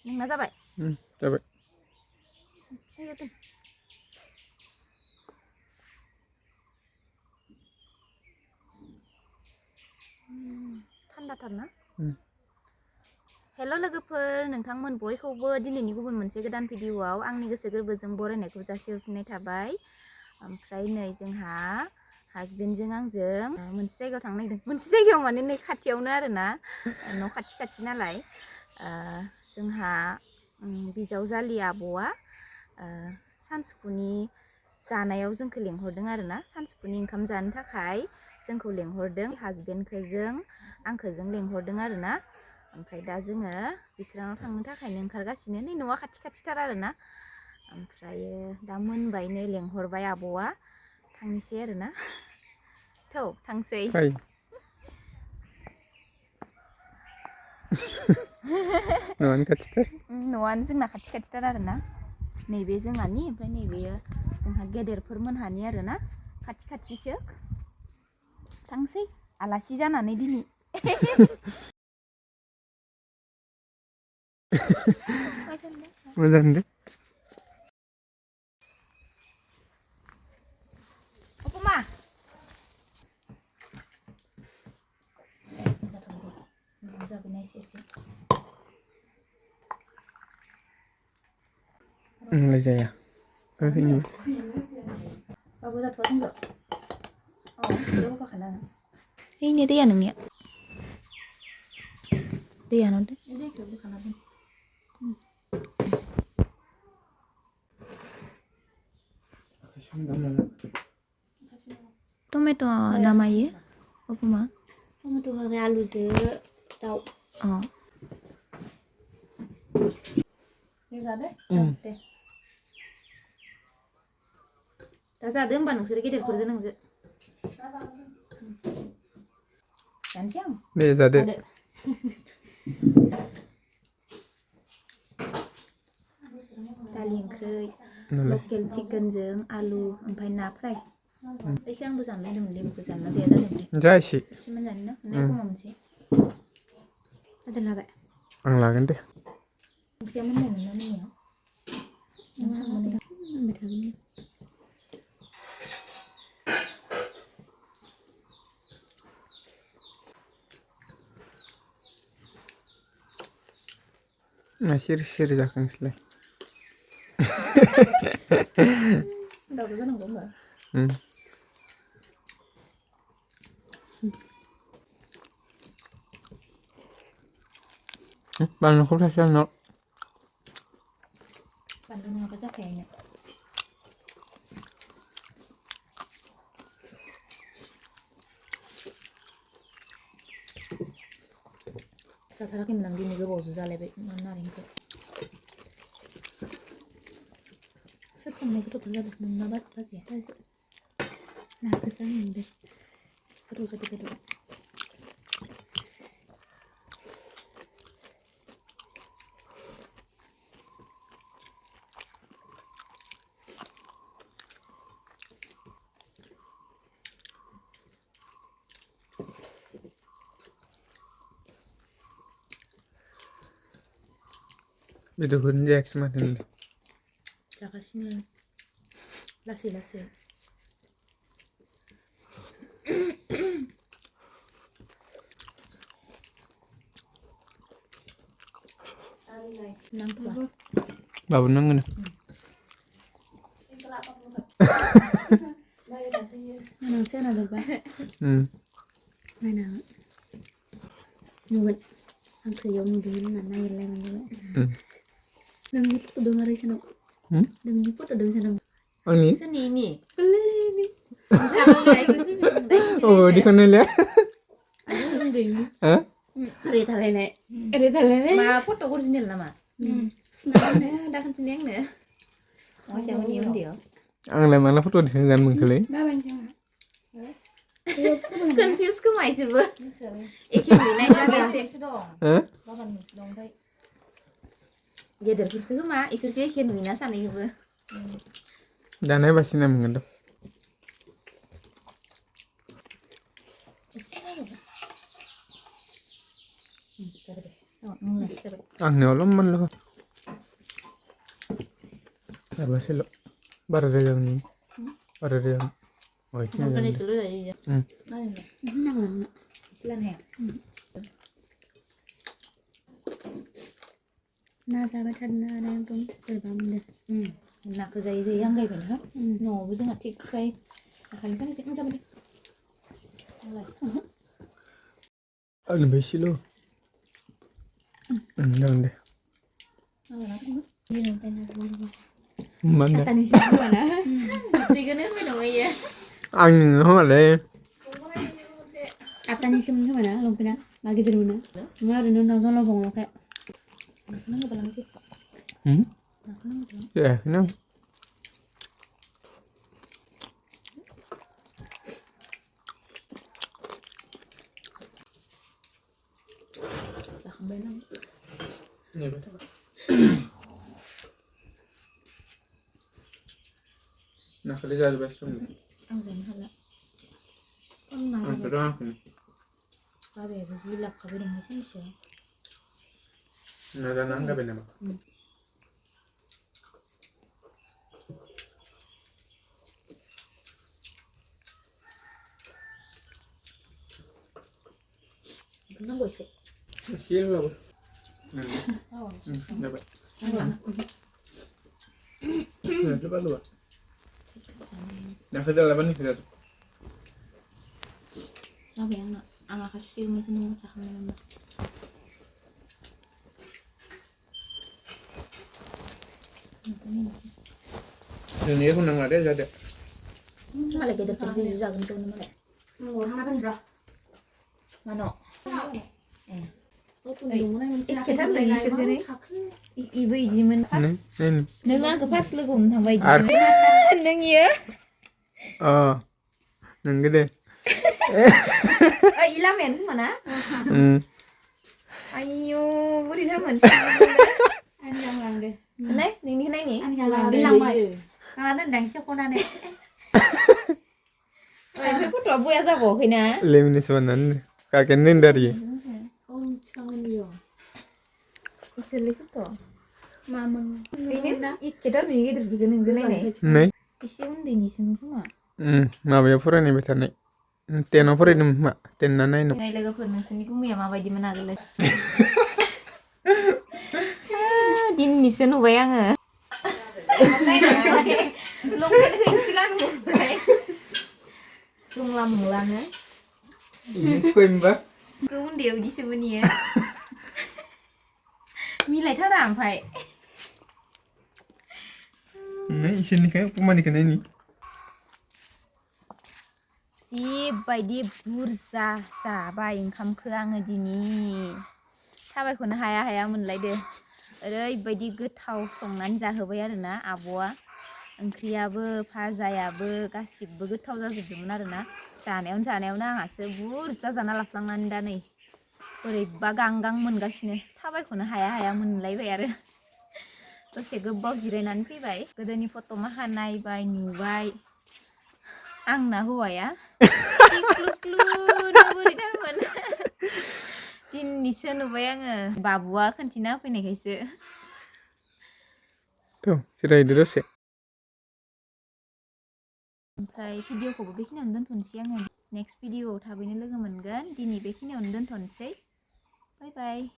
नोंना जाबाय? जाबाय। आयौ दोन। थान्दाथार ना? हेल' लोगोफोर, नोंथांमोन बयखौबो दिनैनि गुबुन मोनसे गोदान भिडिअआव आंनि गोसो गोरबोजों बरायनायखौ जासिहरफिननाय थाबाय। ओमफ्राय नै जोंहा हासबेन्डजों आंजों मोनसे जायगायाव थांनो नागिरदों। मोनसे जायगायाव माने नै खाथियावनो आरोना, न' खाथि नालाय। जोंहा बिजावजालि आब'आ सानजौफुनि जानायाव जोंखौ लेंहरदों आरोना, सानजौफुनि ओंखाम जानो थाखाय जोंखौ लेंहरदों। हासबेन्डखौ आंखौ लेंहरदों आरोना। ओमफ्राय दा जोङो बिसोरनाव थांनो थाखायनो ओंखारगासिनो। नै न'आ खाथिथार आरोना। ओमफ्रायो दा मोनबायनो, लेंहरबाय आब'आ, थांनोसै आरोना। थौ थांसै। न'आनो खाथिथार। न'आनो जोंना खाथिथार आरोना। नैबे जोंहानि, ओमफ्राय नैबेयो जोंहा गेदेरफोर मोनहानि आरोना, खाथिसो। थांसै आलासि जानानै दिनै। मोजां दे। अपुमा जाबायना एसे आंलाय जाया। बाबु जाथ'आ जोंजों। बेयाव होफाखाना हो। हैनो दैया नोंनिया। दैयानो दे। दैखौ बोखाना दोन। टमेट' ना मायो अपुमा? टमेट' होआखै, आलुजो दाउ। दे जादो। दे दा जादो होमबा नोंसोरो गेदेरफोरजों नोंजो। जानोसै आं। दे जादो। दालि ओंख्रै, लकेल चिकेनजों आलु, ओमफ्राय ना फ्राय। बेखौ आंबो जानो लुगैदोंमोन, लेबुखौ जानो जाया जादोंमोन। जा एसे। इसेमान जानो ना? एखमबा मोनसे। जादों लाबाय? आं लागोन दे। ओंख्रिया मोनबायमोन ना मोननाया? मोनबाय थागोन। मा सिरि जाखो नोंसोरलाय? दावराव जानांगौ होमबा? बानलुखौ सासे आंनाव। बानलु नङाबा जाखायानो। जाथाराखैमोन आं दिनै, गोबावसो जालायबाय नारेंखौ। सोर संनाय गोथावथार जादों? नोंना बाजैया? नाखौसो आं मोनदों। गोथाव जादों। बेदरखौनो जायाखिसै माथो नोंलाय? जागासिनो लासै। नांथ'आ। बाबु नांगोन। नोंसो होना जोब्बाय। नायना नुगोन आं खैयाव नुदोंमोन होननानै नागिरलाय मोनजाबाय। नोंनि फट' दं आरो इसोरनाव। नोंनि फट' दं इसोरनाव। आंनि? सोरनि? दिखौनोलाय। ओरै थालायनाय। मा फट' अरिजिनेल नामा? सुना दोननो दा खोन्थिनाय आंनो। उन्दैयाव। आंलाय माला फट' दिखांजानो मोनखोलै? कनफिउस खोमा इसोरबो। एखे नुनाय एसे दं। बाबानिसो दं ओमफ्राय गेदेरफोरसो खोमा, इसोरखो एखे नुयोना सानैखौबो। दा नायबा सिनाय मोनगोन र'। आंनियावल' Monal'. Terbasil lo. Baru dia yang ini. Baru dia. Oh, ini. Organis dulu ya. Nang. Silan ya. Na जाबाय थादों आरो एकदम बोरैबा मोनदों नाखौ जायै जायै आंगायबाय ना न'आवबो जोंहा थिगसाय दाखालि सानैसो मोजां मोनदों Ano ba silo? Lang deh. Mana? katanya sih gimana Digana apa dong ya? Ang ho le. katanya sih gimana lumpina lagi di mana nggak ada nonton lo bong lo kayak Nang ba lang sih? Ya, kenapa? Sakambay nang. Ini betul. Nah, kalau jadi besok nih. Ang zan hala. Ang na Ang terang kan. Babe ba zilap ka ba ng isang siya? Nada nang gabi naman. Nang go sih. Silo ba? Oh. Dapat. Ang Coba lu. Nah, kita laban nih kita. Sabi ang na. Ang akasih mo sinong sakambay nang. Ini aku nang ada jadi. Malagay daw pero sisagan ko naman eh. hanapan bro Mano? Kita lagi segini. Ibu ijiman pas. Ini. Neng aku pas lu gum thằng bay Ar. ijiman. Neng ya. Oh. Nang gede. Ilamen mana? Ayo, budi sama. anh yang lang deh Này, neng ni này ni. anh yang lang bilang baik kalau ada dang siapa nane Ơi, phải phút rồi bui ra bộ khi nè. Lemini sebenarnya. Kakek dari. om kangen dia Isili itu. mama Ini kita nih gitu bikin yang ini. Nih. Isi undi ni sini cuma. Ma ya pura nih betul nih. Teno pura ini mak. Tenana ini. Ngai lega pernah sini kumu ya mama di mana gele. Din ni senu bayang eh. Long cái silang mulai. Long lam mulan eh. Ini sekolah mbak. Cứ muốn điều đi xem bên nhé. Mi lại thao đảng phải. Nih, sini kayak pemain ikan ini. Si बायदि बुरजा जाबाय ओंखामखौ आङो दिनि थाबायखौनो हाया मोनलायदो ओरैबायदि गोथाव संनानै जाहोबाय आरोना आब'आ ओंख्रियाबो भाजायाबो गासिबो गोथाव जाजोबदोंमोन आरोना जानायावनो आंहासो बुरजा जाना लाफ्लांनानै दा नै बोरैबा गांगां मोनगासिनो थाबायखौनो हाया मोनलायबाय आरो दसे गोबाव जिरायनानै फैबाय गोदोनि फट' माखा नायबाय नुबाय आंना हौवाया टिक्लुक्लु बोरैथारमोन दिनैसो नुबाय आङो बाबुआ खोन्थिना फैनायखायसो Tuh, sudah itu dose. ओमफ्राय भिडिअखौबो बेखिनियावनो दोनथ'नोसै आङो नेक्स्ट भिडिअआव थाबैनो लोगो मोनगोन दिनै बेखिनियावनो दोनथ'नोसै बाय बाय